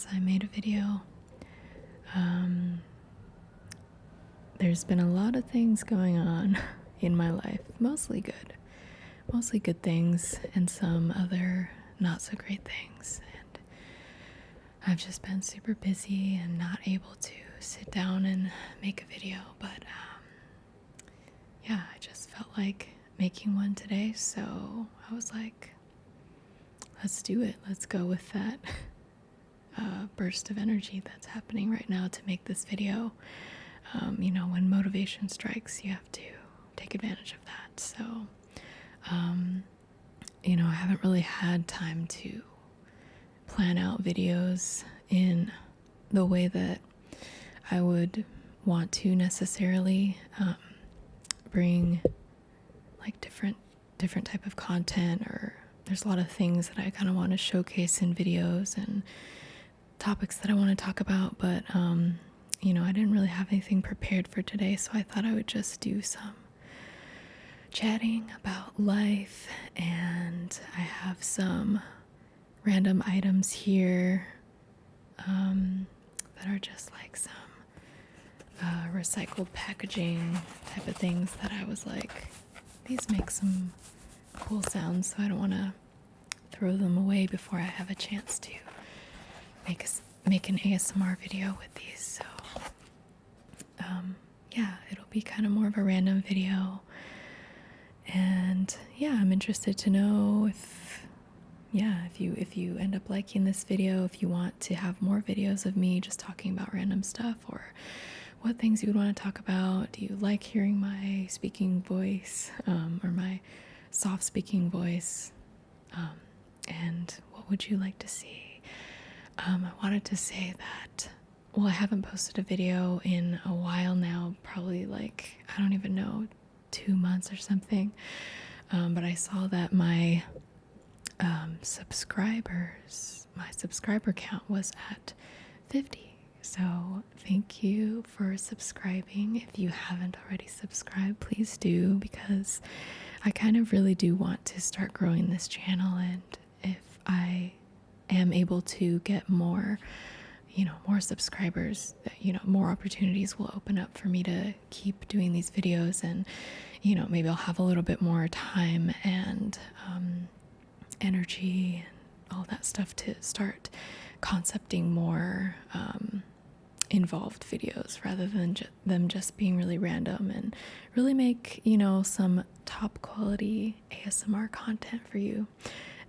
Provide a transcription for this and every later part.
since I made a video. There's been a lot of things going on in my life, mostly good things, and some other not so great things. And I've just been super busy and not able to sit down and make a video, but yeah, I just felt like making one today, so I was like, let's do it. Let's go with that burst of energy that's happening right now to make this video. When motivation strikes, you have to take advantage of that. So, I haven't really had time to plan out videos in the way that I would want to necessarily bring like different type of content, or there's a lot of things that I kind of want to showcase in videos and topics that I want to talk about, but I didn't really have anything prepared for today, so I thought I would just do some chatting about life, and I have some random items here that are just like some recycled packaging type of things that I was like, these make some cool sounds, so I don't want to throw them away before I have a chance to make an ASMR video with these. So it'll be kind of more of a random video, and I'm interested to know if you end up liking this video, if you want to have more videos of me just talking about random stuff, or what things you would want to talk about. Do you like hearing my speaking voice, or my soft speaking voice, and what would you like to see? I wanted to say that, I haven't posted a video in a while now, probably like, I don't even know, 2 months or something. But I saw that my subscriber count was at 50. So thank you for subscribing. If you haven't already subscribed, please do, because I kind of really do want to start growing this channel, and if I am able to get more subscribers, more opportunities will open up for me to keep doing these videos, and maybe I'll have a little bit more time and energy and all that stuff to start concepting more involved videos, rather than them just being really random, and really make some top quality ASMR content for you.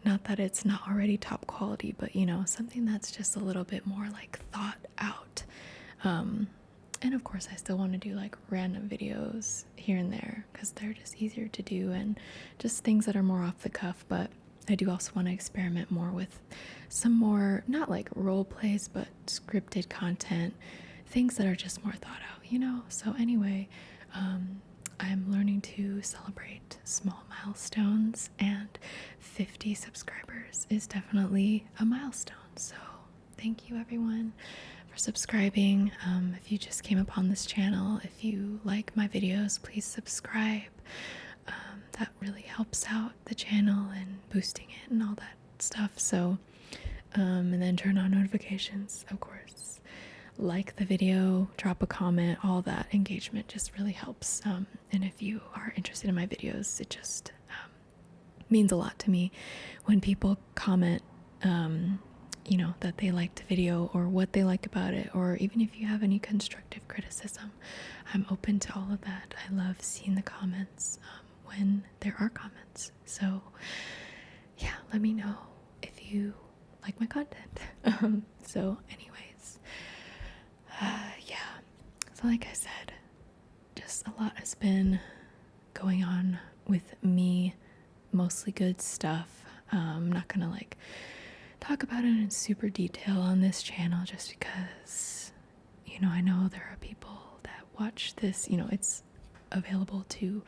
Not that it's not already top quality, but something that's just a little bit more like thought out. And of course I still want to do like random videos here and there, because they're just easier to do and just things that are more off the cuff. But I do also want to experiment more with some more, not like role plays, but scripted content, things that are just more thought out, So anyway, I'm learning to celebrate small milestones, and 50 subscribers is definitely a milestone. So thank you everyone for subscribing. If you just came upon this channel, if you like my videos, please subscribe. That really helps out the channel and boosting it and all that stuff. So, and then turn on notifications, of course. Like the video, drop a comment, all that engagement just really helps. And if you are interested in my videos, it just means a lot to me when people comment, that they liked the video or what they like about it, or even if you have any constructive criticism, I'm open to all of that. I love seeing the comments when there are comments. So let me know if you like my content. So anyways, so like I said, just a lot has been going on with me, mostly good stuff. I'm not gonna like talk about it in super detail on this channel, just because I know there are people that watch this. It's available to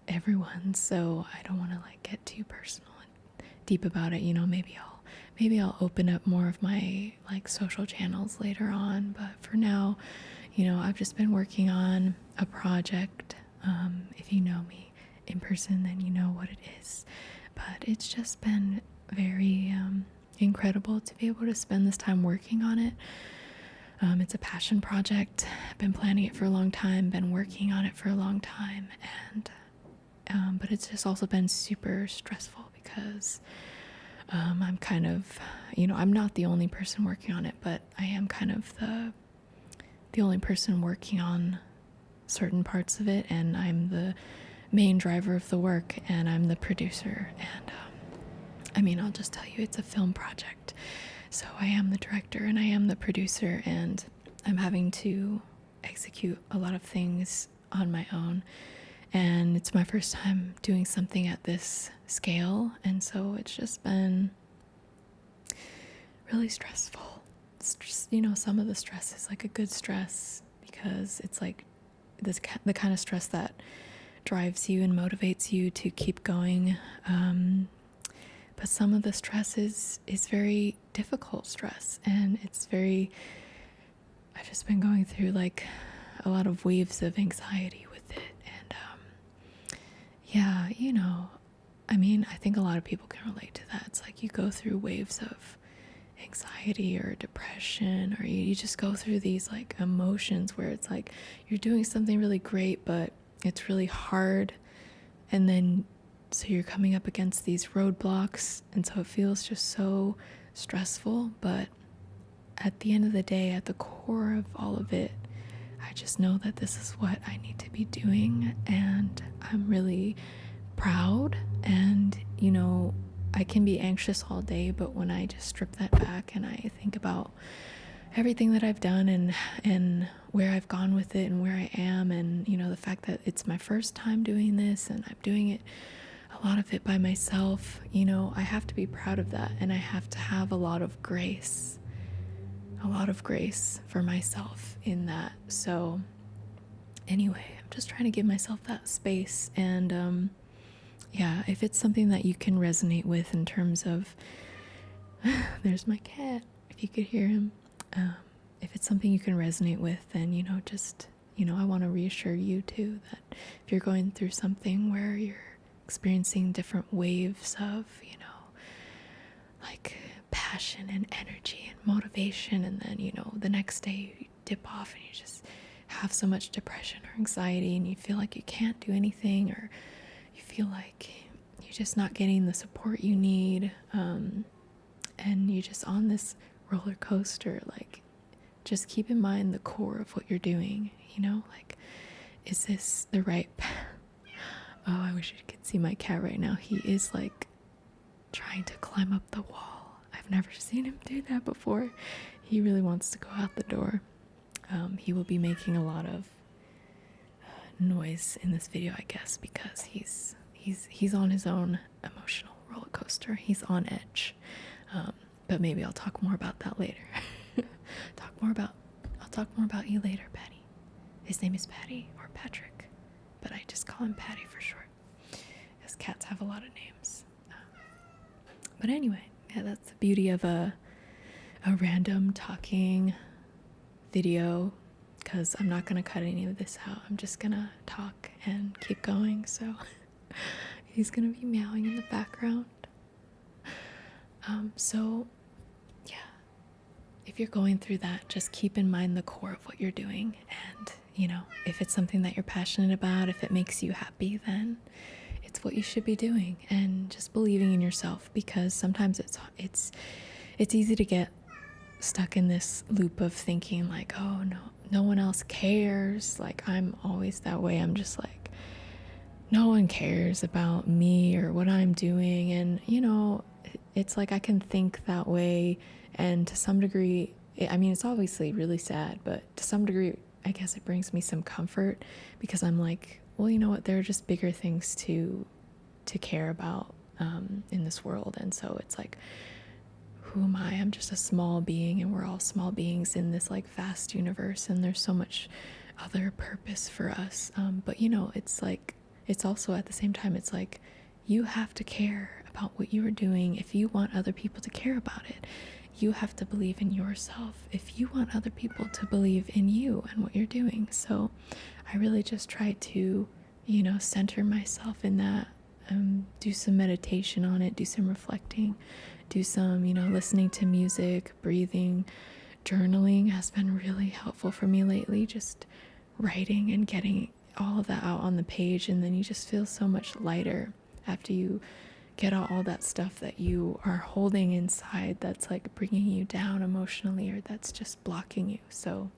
everyone, so I don't want to like get too personal and deep about it. Maybe I'll open up more of my like social channels later on, but for now, I've just been working on a project. If you know me in person, then you know what it is, but it's just been very incredible to be able to spend this time working on it. It's a passion project. I've been planning it for a long time, been working on it for a long time, and but it's just also been super stressful because I'm kind of, I'm not the only person working on it, but I am kind of the only person working on certain parts of it, and I'm the main driver of the work, and I'm the producer. And I'll just tell you, it's a film project. So I am the director and I am the producer, and I'm having to execute a lot of things on my own. And it's my first time doing something at this scale, and so it's just been really stressful. It's just, some of the stress is like a good stress because it's like the kind of stress that drives you and motivates you to keep going. But some of the stress is very difficult stress, and I've just been going through like a lot of waves of anxiety with it. And yeah, I think a lot of people can relate to that. It's like you go through waves of anxiety or depression, or you just go through these like emotions where it's like you're doing something really great, but it's really hard. And then so you're coming up against these roadblocks, and so it feels just so stressful. But at the end of the day, at the core of all of it, I just know that this is what I need to be doing, and I'm really proud. And I can be anxious all day, but when I just strip that back and I think about everything that I've done and where I've gone with it and where I am, and the fact that it's my first time doing this and I'm doing it, a lot of it by myself, I have to be proud of that, and I have to have a lot of grace for myself in that. So anyway, I'm just trying to give myself that space. And yeah, if it's something that you can resonate with in terms of there's my cat, if you could hear him. If it's something you can resonate with, then I want to reassure you too that if you're going through something where you're experiencing different waves of like passion and energy and motivation, and then the next day you dip off and you just have so much depression or anxiety, and you feel like you can't do anything, or you feel like you're just not getting the support you need, and you're just on this roller coaster. Like, just keep in mind the core of what you're doing. Like, is this the right path? Oh, I wish you could see my cat right now. He is like trying to climb up the wall. I've never seen him do that before. He really wants to go out the door. He will be making a lot of noise in this video, I guess, because he's on his own emotional roller coaster. He's on edge. But maybe I'll talk more about that later. I'll talk more about you later, Patty. His name is Patty, or Patrick, but I just call him Patty for short, because cats have a lot of names. But anyway, yeah, that's the beauty of a random talking video, because I'm not going to cut any of this out. I'm just going to talk and keep going. So he's going to be meowing in the background. So yeah, if you're going through that, just keep in mind the core of what you're doing. And if it's something that you're passionate about, if it makes you happy, then it's what you should be doing, and just believing in yourself, because sometimes it's easy to get stuck in this loop of thinking like, oh no one else cares. Like, I'm always that way. I'm just like, no one cares about me or what I'm doing. And it's like I can think that way, and to some degree, it's obviously really sad, but to some degree I guess it brings me some comfort, because I'm like, well, you know what, there are just bigger things to care about in this world. And so it's like, who am I? I'm just a small being, and we're all small beings in this like vast universe, and there's so much other purpose for us. But it's like, it's also at the same time, it's like, you have to care about what you are doing if you want other people to care about it. You have to believe in yourself if you want other people to believe in you and what you're doing. So I really just try to, center myself in that, do some meditation on it, do some reflecting, do some, listening to music, breathing. Journaling has been really helpful for me lately, just writing and getting all of that out on the page, and then you just feel so much lighter after you get out all that stuff that you are holding inside that's like bringing you down emotionally, or that's just blocking you. So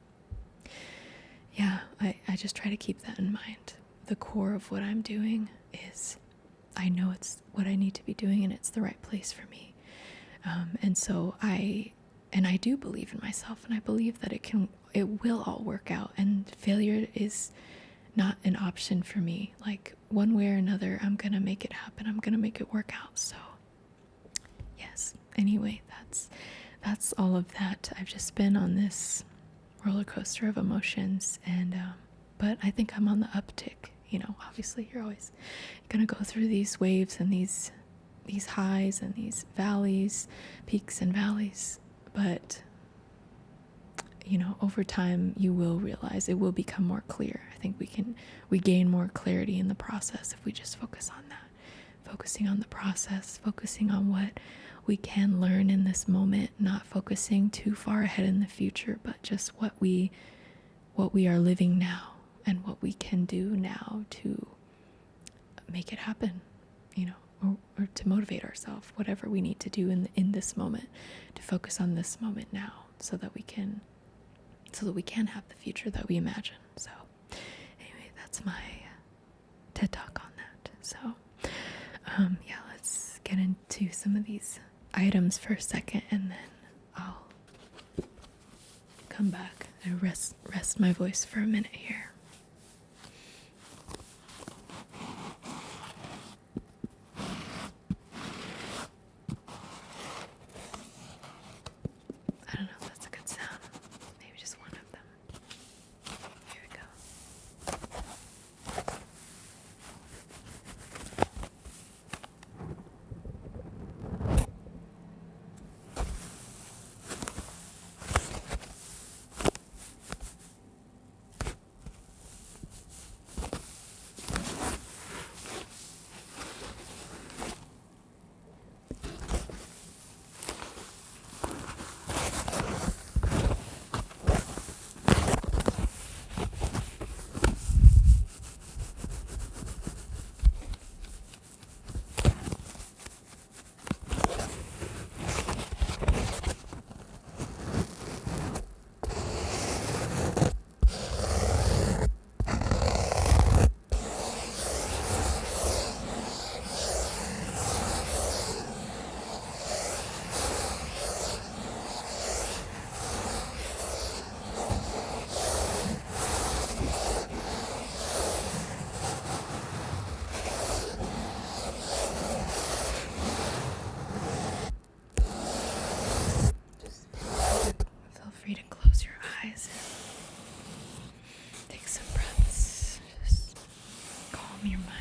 yeah, I just try to keep that in mind. The core of what I'm doing is I know it's what I need to be doing and it's the right place for me. And so I do believe in myself, and I believe that it will all work out, and failure is not an option for me. Like, one way or another, I'm gonna make it happen. I'm gonna make it work out. So yes, anyway, that's all of that. I've just been on this roller coaster of emotions, and but I think I'm on the uptick. Obviously you're always gonna go through these waves and these highs and these valleys, peaks and valleys, but over time you will realize, it will become more clear. I think we gain more clarity in the process if we just focus on that, focusing on the process, focusing on what we can learn in this moment, not focusing too far ahead in the future, but just what we are living now and what we can do now to make it happen, or to motivate ourselves, whatever we need to do in this moment, to focus on this moment now, so that we can have the future that we imagine. So anyway, that's my TED Talk on that. So yeah, let's get into some of these items for a second, and then I'll come back and rest my voice for a minute here. I don't know if that's a good sound. Maybe just one of them. Here we go. Feel free to close your eyes and take some breaths. Just calm your mind.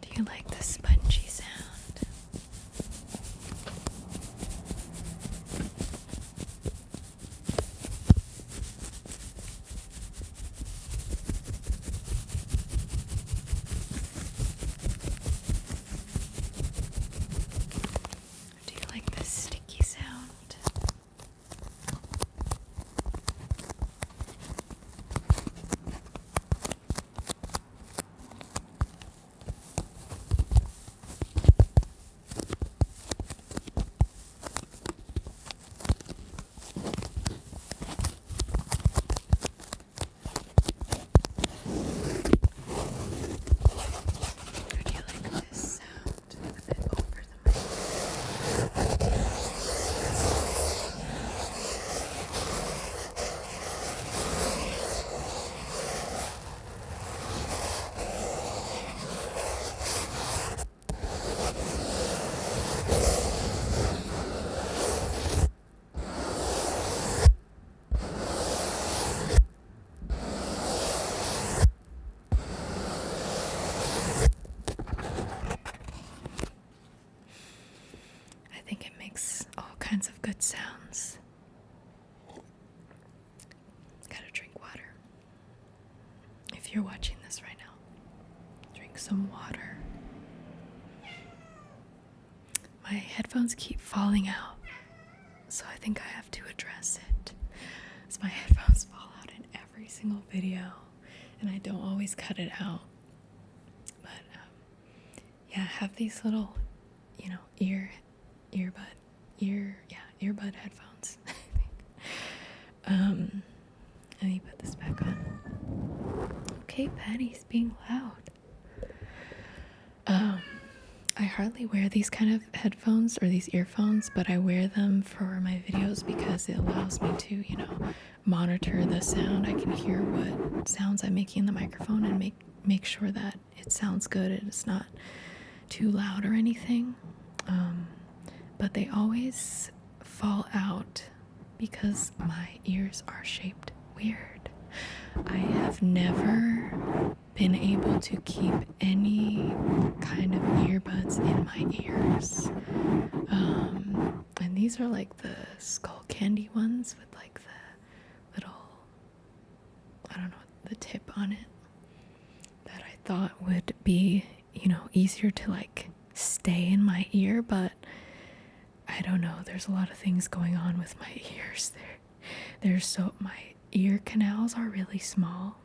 Do you like the spongy sound? Do you like the sticky sound? good sounds. Gotta drink water. If you're watching this right now, drink some water. My headphones keep falling out, so I think I have to address it. As my headphones fall out in every single video, and I don't always cut it out. But yeah, I have these little, earbud headphones. Let me put this back on. Okay, Patty's being loud. I hardly wear these kind of headphones or these earphones, but I wear them for my videos because it allows me to, monitor the sound. I can hear what sounds I'm making in the microphone and make sure that it sounds good and it's not too loud or anything. But they always fall out because my ears are shaped weird. I have never been able to keep any kind of earbuds in my ears. And these are like the skull candy ones with like the little, I don't know, the tip on it that I thought would be, easier to like stay in my ear, but I don't know. There's a lot of things going on with my ears my ear canals are really small,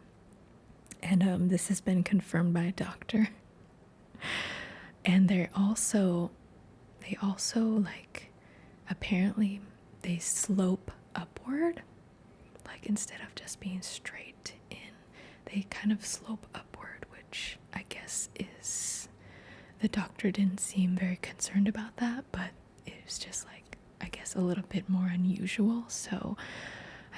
and this has been confirmed by a doctor. And they also like, apparently they slope upward, like instead of just being straight in, they kind of slope upward, which I guess is, the doctor didn't seem very concerned about that, but it was just like, I guess, a little bit more unusual. So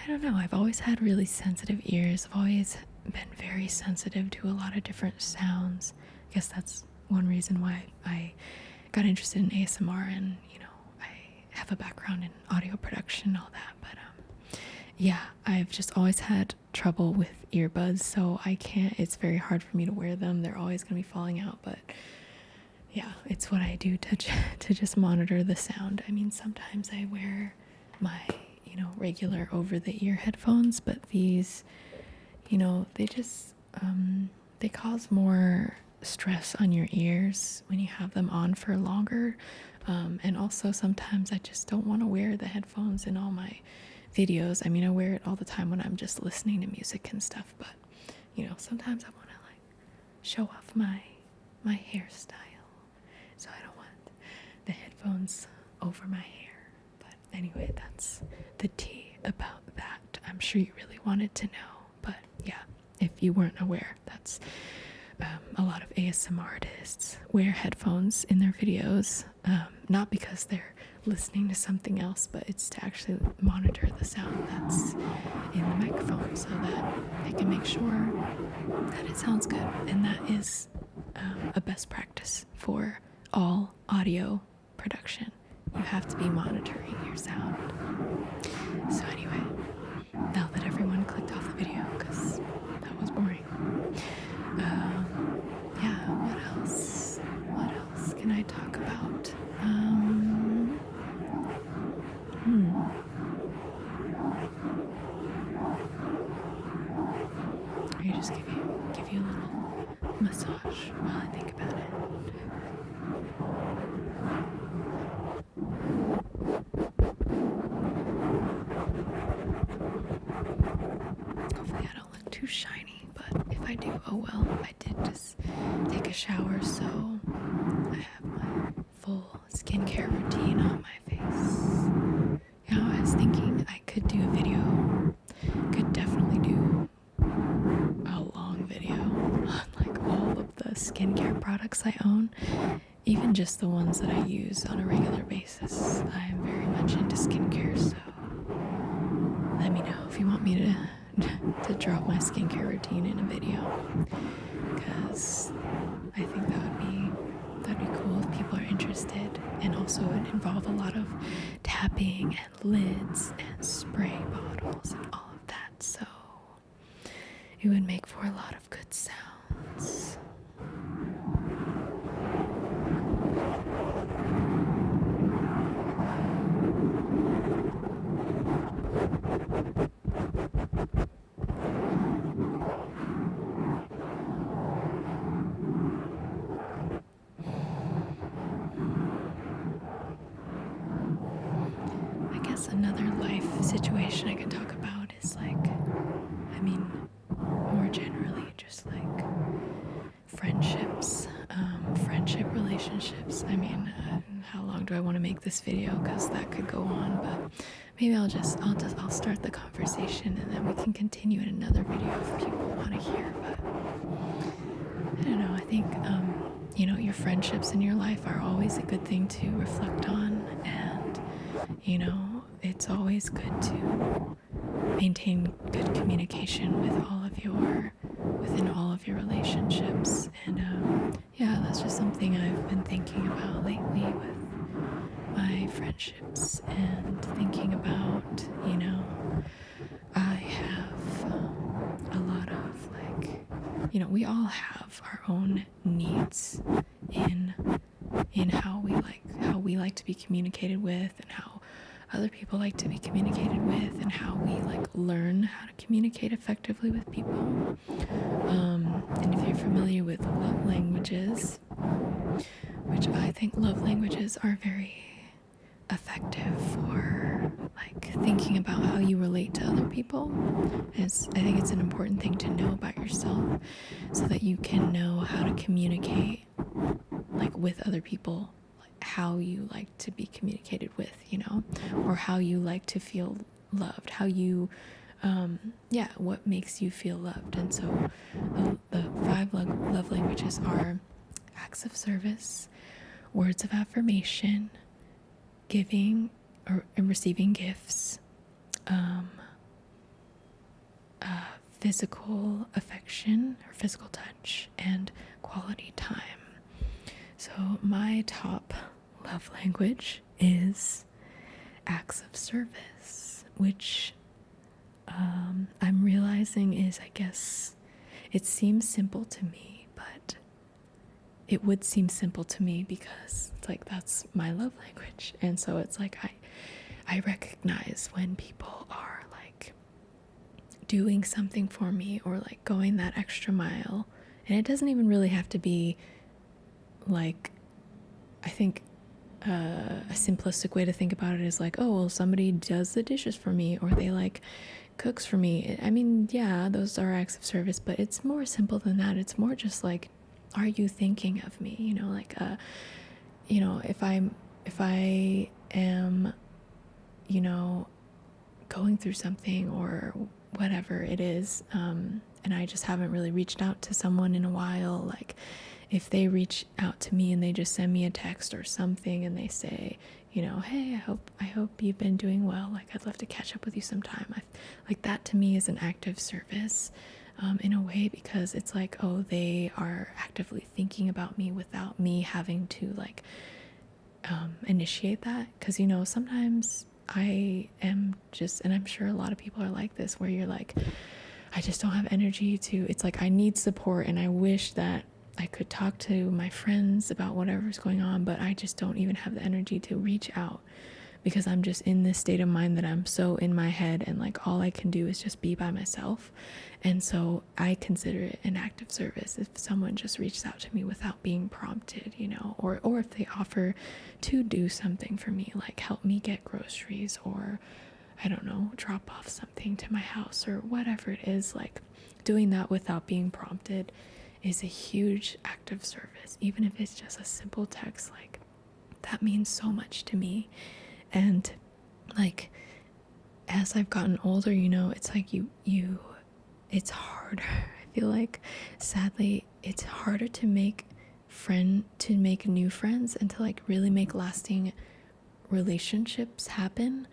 I don't know, I've always had really sensitive ears. I've always been very sensitive to a lot of different sounds. I guess that's one reason why I got interested in ASMR, and I have a background in audio production and all that. But yeah, I've just always had trouble with earbuds, so it's very hard for me to wear them. They're always going to be falling out, but yeah, it's what I do to just monitor the sound. I mean, sometimes I wear my regular over-the-ear headphones, but these, they just, they cause more stress on your ears when you have them on for longer. And also sometimes I just don't want to wear the headphones in all my videos. I mean, I wear it all the time when I'm just listening to music and stuff, but, sometimes I want to like show off my hairstyle. So I don't want the headphones over my hair. But anyway, that's the tea about that. I'm sure you really wanted to know, but yeah, if you weren't aware, that's a lot of ASMR artists wear headphones in their videos, not because they're listening to something else, but it's to actually monitor the sound that's in the microphone so that they can make sure that it sounds good. And that is a best practice for all audio production. You have to be monitoring your sound. So anyway, now that everyone clicked off the video because that was boring. Yeah, what else can I talk about? Or just give you a little massage while I think about it. Hopefully I don't look too shiny, but if I do, oh well. I did just take a shower, so I have my full skincare routine on my face. I was thinking I could do a video, could definitely do a long video on like all of the skincare products I own, even just the ones that I use on a regular basis. I am very much into skincare, so let me know if you want me to drop my skincare routine in a video, because I think that'd be cool if people are interested. And also it would involve a lot of tapping and lids and spray bottles and all of that, so it would make for a lot of good sounds. guess another life situation I can talk about is like, I mean, more generally, just like friendships, friendship relationships. I mean, how long do I want to make this video? Because that could go on, but maybe I'll start the conversation and then we can continue in another video if people want to hear. But I don't know. I think, you know, your friendships in your life are always a good thing to reflect on, and you know, it's always good to maintain good communication within all of your relationships. And yeah, that's just something I've been thinking about lately with my friendships, and thinking about, you know, I have a lot of like, you know, we all have our own needs in how we like to be communicated with, and how other people like to be communicated with, and how we like learn how to communicate effectively with people. And if you're familiar with love languages, which I think love languages are very effective for like thinking about how you relate to other people, I think it's an important thing to know about yourself, so that you can know how to communicate like with other people, like how you like to be communicated with, you know, or how you like to feel loved, how you what makes you feel loved. And so the five love languages are acts of service, words of affirmation, giving and receiving gifts, physical affection or physical touch, and quality time. So my top love language is acts of service, which I'm realizing is, I guess, it seems simple to me, but it would seem simple to me because it's like that's my love language. And so it's like I recognize when people are like doing something for me, or like going that extra mile. And it doesn't even really have to be like, I think a simplistic way to think about it is like, oh, well, somebody does the dishes for me, or they like cooks for me. I mean, yeah, those are acts of service, but it's more simple than that. It's more just like, are you thinking of me? You know, like, you know, if I am, you know, going through something or whatever it is, and I just haven't really reached out to someone in a while, like if they reach out to me and they just send me a text or something and they say, you know, hey, I hope you've been doing well, like I'd love to catch up with you sometime. Like that to me is an act of service, in a way, because it's like, oh, they are actively thinking about me without me having to like initiate that. Because, you know, sometimes I am just, and I'm sure a lot of people are like this, where you're like, I just don't have energy to, it's like I need support and I wish that I could talk to my friends about whatever's going on, but I just don't even have the energy to reach out, because I'm just in this state of mind that I'm so in my head, and like all I can do is just be by myself. And so I consider it an act of service if someone just reaches out to me without being prompted, you know, or if they offer to do something for me, like help me get groceries, or I don't know, drop off something to my house, or whatever it is. Like doing that without being prompted is a huge act of service. Even if it's just a simple text, like that means so much to me. And like as I've gotten older, you know, it's like it's harder. I feel like sadly it's harder to make new friends and to like really make lasting relationships happen.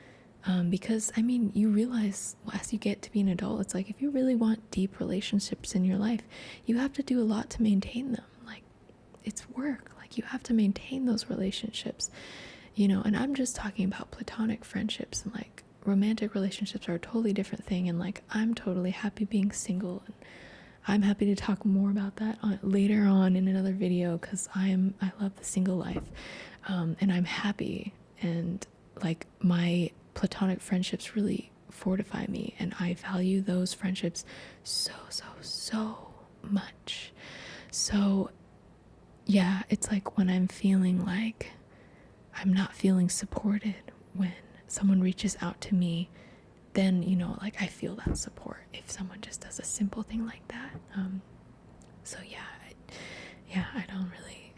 Because I mean, you realize as you get to be an adult, it's like if you really want deep relationships in your life, you have to do a lot to maintain them. Like it's work. Like you have to maintain those relationships, you know. And I'm just talking about platonic friendships, and like romantic relationships are a totally different thing. And like I'm totally happy being single, and I'm happy to talk more about that later on in another video, because I love the single life, and I'm happy, and like my platonic friendships really fortify me, and I value those friendships so much. So yeah, it's like when I'm feeling like I'm not feeling supported, when someone reaches out to me, then, you know, like I feel that support if someone just does a simple thing like that. So yeah, I don't really,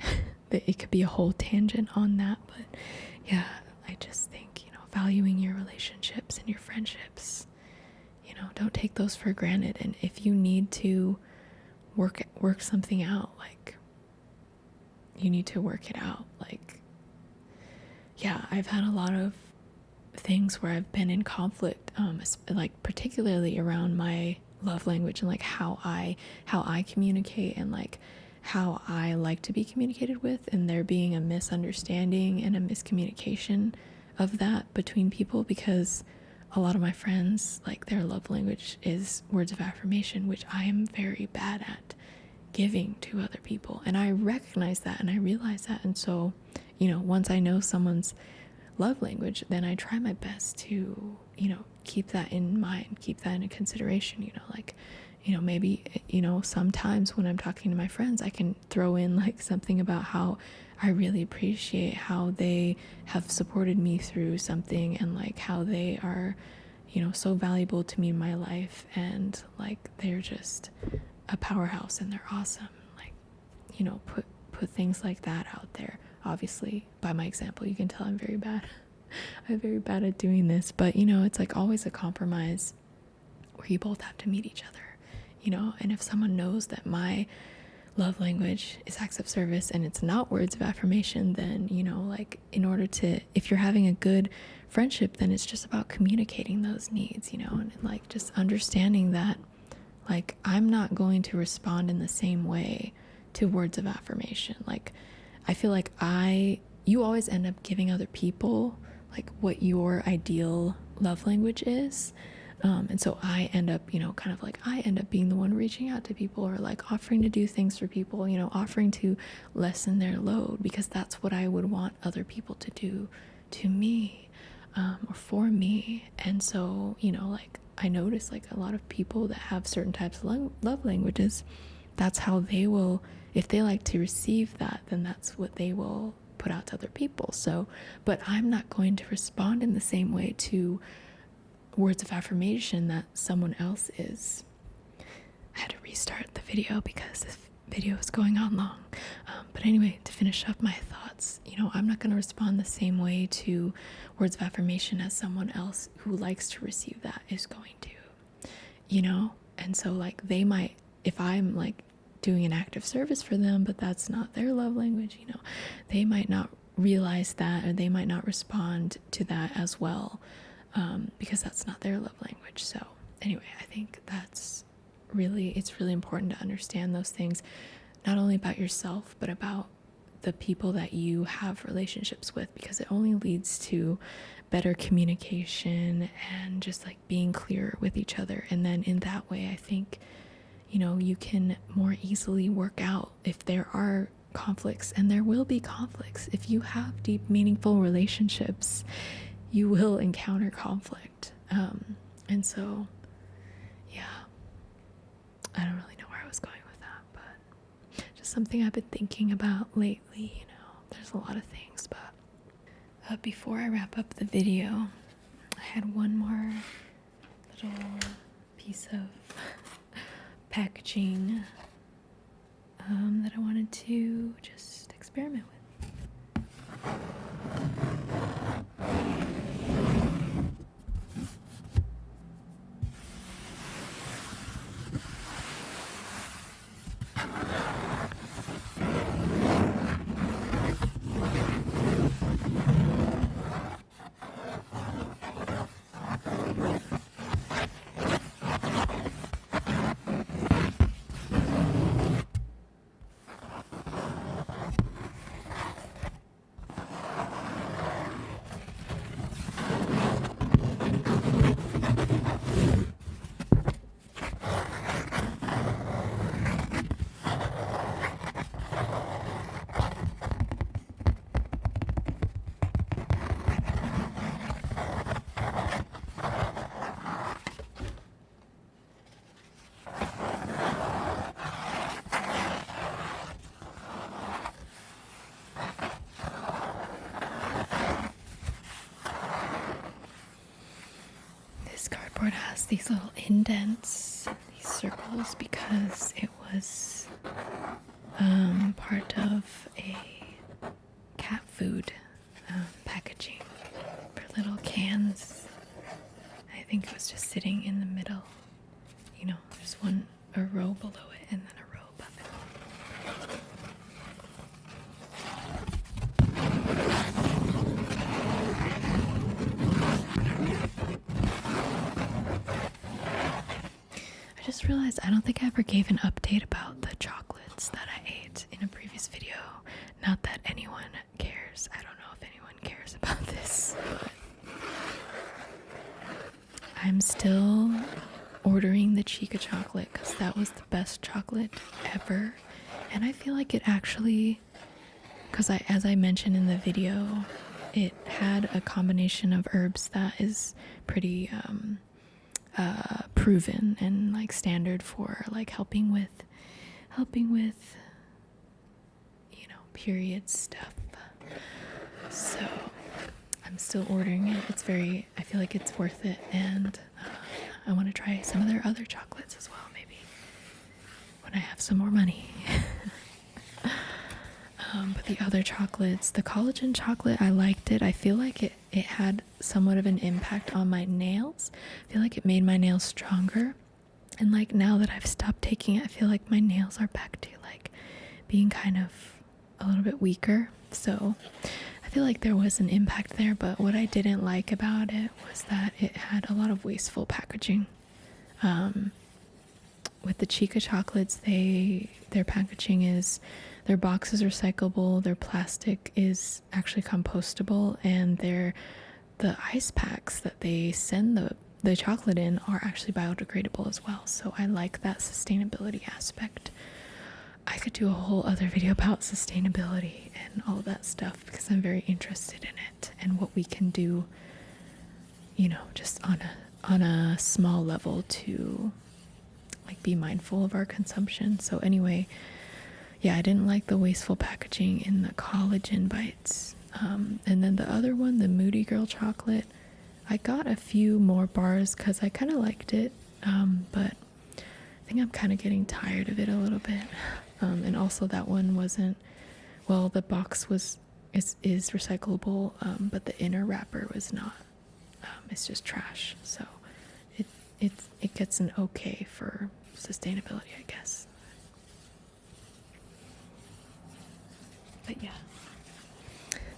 it could be a whole tangent on that, but yeah, I just think, you know, valuing your relationships and your friendships, you know, don't take those for granted. And if you need to work something out, like, you need to work it out. Like, yeah, I've had a lot of things where I've been in conflict, like particularly around my love language and like how I communicate and like how I like to be communicated with, and there being a misunderstanding and a miscommunication of that between people, because a lot of my friends, like, their love language is words of affirmation, which I am very bad at giving to other people, and I recognize that and I realize that. And so, you know, once I know someone's love language, then I try my best to, you know, keep that in mind, keep that in consideration, you know, like, you know, maybe, you know, sometimes when I'm talking to my friends, I can throw in like something about how I really appreciate how they have supported me through something, and like how they are, you know, so valuable to me in my life, and like they're just a powerhouse and they're awesome. Like, you know, put things like that out there. Obviously, by my example, you can tell I'm very bad. I'm very bad at doing this, but you know, it's like always a compromise where you both have to meet each other, you know. And if someone knows that my love language is acts of service and it's not words of affirmation, then, you know, like, in order to, if you're having a good friendship, then it's just about communicating those needs, you know, and like just understanding that, like, I'm not going to respond in the same way to words of affirmation. Like, I feel like you always end up giving other people like what your ideal love language is. And so I end up, you know, kind of like, I end up being the one reaching out to people, or like offering to do things for people, you know, offering to lessen their load, because that's what I would want other people to do to me, or for me. And so, you know, like, I notice like a lot of people that have certain types of love languages, that's how they will, if they like to receive that, then that's what they will put out to other people. So, but I'm not going to respond in the same way to words of affirmation that someone else is. I had to restart the video because this video is going on long. But anyway, to finish up my thoughts, you know, I'm not going to respond the same way to words of affirmation as someone else who likes to receive that is going to, you know. And so like, they might, if I'm like doing an act of service for them, but that's not their love language, you know, they might not realize that, or they might not respond to that as well, because that's not their love language. So anyway, I think it's really important to understand those things, not only about yourself, but about the people that you have relationships with, because it only leads to better communication and just like being clearer with each other. And then in that way, I think, you know, you can more easily work out if there are conflicts, and there will be conflicts. If you have deep, meaningful relationships, you will encounter conflict. And so, yeah, I don't really know where I was going with that, but just something I've been thinking about lately, you know. There's a lot of things, but before I wrap up the video, I had one more little piece of packaging that I wanted to just experiment with. surfboard has these little indents, these circles, because it was part of a cat food packaging for little cans. I think it was just sitting in the middle. You know, there's a row below it and then a row above it. I just realized I don't think I ever gave an update about the chocolates that I ate in a previous video. Not that anyone cares. I don't know if anyone cares about this, but I'm still ordering the Chica chocolate because that was the best chocolate ever. And I feel like it actually, because as I mentioned in the video, it had a combination of herbs that is pretty proven and like standard for like helping with you know, period stuff. So I'm still ordering it. I feel like it's worth it, and I want to try some of their other chocolates as well, maybe when I have some more money. But the other chocolates, the collagen chocolate, I liked it. I feel like it had somewhat of an impact on my nails. I feel like it made my nails stronger. And like now that I've stopped taking it, I feel like my nails are back to like being kind of a little bit weaker. So I feel like there was an impact there, but what I didn't like about it was that it had a lot of wasteful packaging. With the Chica chocolates, their packaging is, their box is recyclable, their plastic is actually compostable, and the ice packs that they send the chocolate in are actually biodegradable as well. So I like that sustainability aspect. I could do a whole other video about sustainability and all that stuff because I'm very interested in it and what we can do, you know, just on a small level to like be mindful of our consumption. So anyway, yeah, I didn't like the wasteful packaging in the collagen bites. And then the other one, the Moody Girl chocolate, I got a few more bars because I kind of liked it, but I think I'm kind of getting tired of it a little bit. And also that one wasn't, well, the box is recyclable, but the inner wrapper was not. It's just trash. So it gets an okay for sustainability, I guess. But yeah,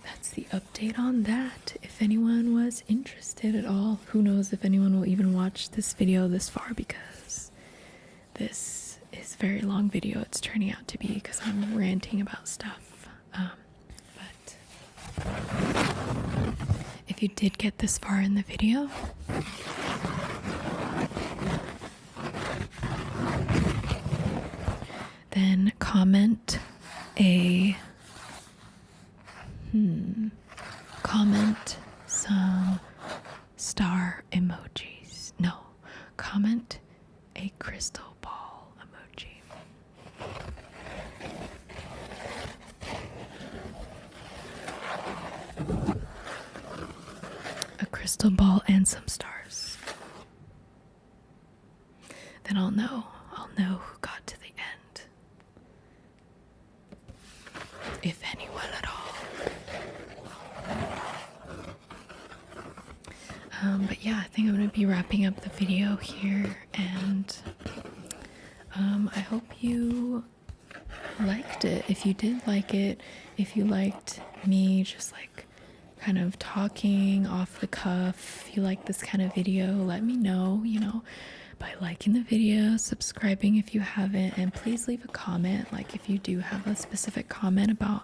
that's the update on that. If anyone was interested at all, who knows if anyone will even watch this video this far, because this is a very long video it's turning out to be because I'm ranting about stuff. But if you did get this far in the video, then comment some star emojis. No, comment a crystal ball emoji. A crystal ball and some stars. Then I'll know who got to the end. If anyone at all. But yeah, I think I'm going to be wrapping up the video here, and I hope you liked it. If you did like it, if you liked me just like kind of talking off the cuff, if you like this kind of video, let me know, you know, by liking the video, subscribing if you haven't, and please leave a comment. Like if you do have a specific comment about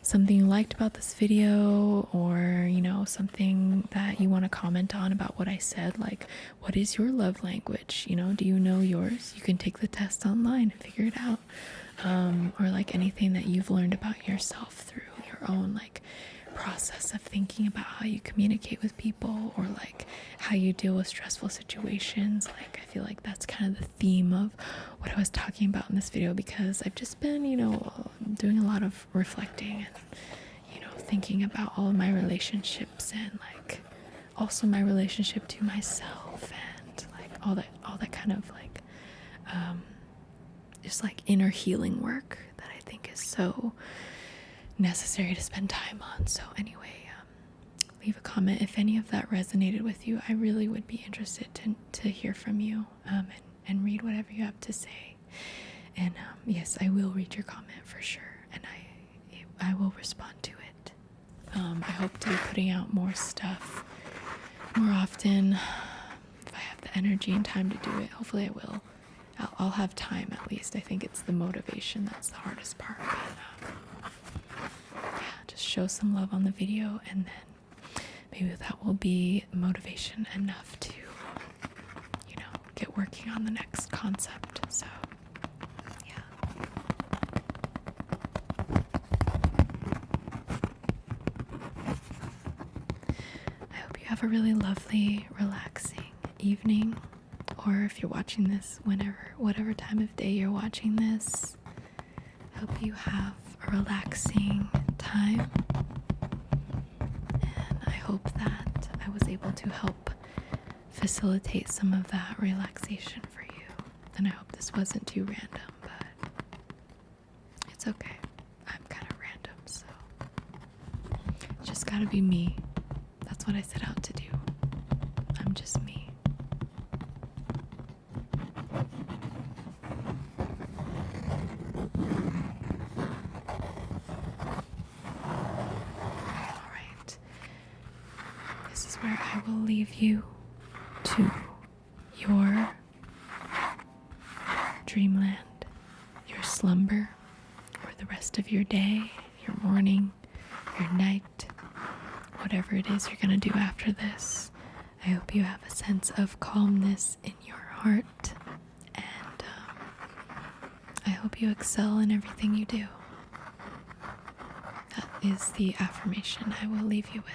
something you liked about this video, or you know, something that you want to comment on about what I said, like what is your love language, you know, do you know yours? You can take the test online and figure it out, or like anything that you've learned about yourself through your own like process of thinking about how you communicate with people, or like how you deal with stressful situations. Like I feel like that's kind of the theme of what I was talking about in this video, because I've just been, you know, doing a lot of reflecting and, you know, thinking about all of my relationships, and like also my relationship to myself, and all that kind of like just like inner healing work that I think is so necessary to spend time on. So anyway, leave a comment if any of that resonated with you. I really would be interested to hear from you, and read whatever you have to say. And yes, I will read your comment for sure, and I will respond to it. I hope to be putting out more stuff more often if I have the energy and time to do it. Hopefully I will. I'll have time at least. I think it's the motivation that's the hardest part. But, yeah, just show some love on the video, and then maybe that will be motivation enough to, get working on the next concept. So, yeah. I hope you have a really lovely, relaxing evening, or if you're watching this whatever time of day you're watching this, I hope you have a relaxing time, and I hope that I was able to help facilitate some of that relaxation for you. And I hope this wasn't too random, but it's okay. I'm kind of random, so it's just gotta be me. That's what I set out to do. I'm just me. Alright. This is where I will leave you to your dreamland, your slumber, or the rest of your day, your morning, your night, whatever it is you're going to do after this. I hope you have a sense of calmness in your heart, and I hope you excel in everything you do. That is the affirmation I will leave you with.